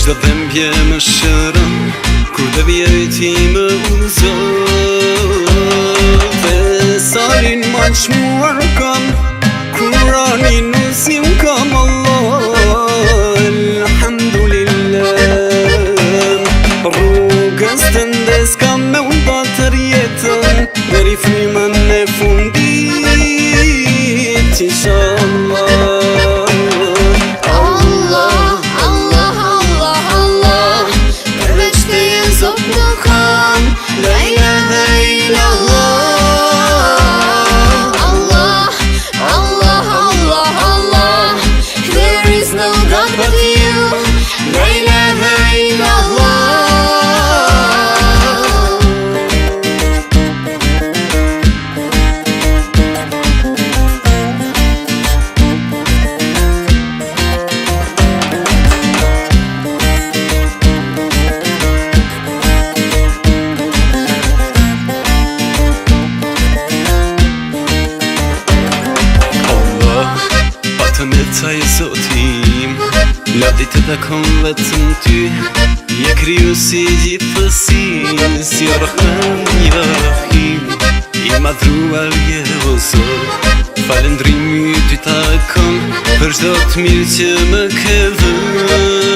Çdo dhembje më shëron, kur devijeti më udhëzon. Besarin ma çmuar kam, Kur'anin usim kam Allah. Elhamdulillah, rrugës të ndes kam me unë tër jetën, deri frymën e fundit, inshallah. Taj Zotim, lavdi të takon vetëm ty, je krijuesi i gjithësisë, ja Rahman, ja Rahim, i madhruar je o Zot. Falëndrimi ty takon për çdo të mirë që më ke dhënë.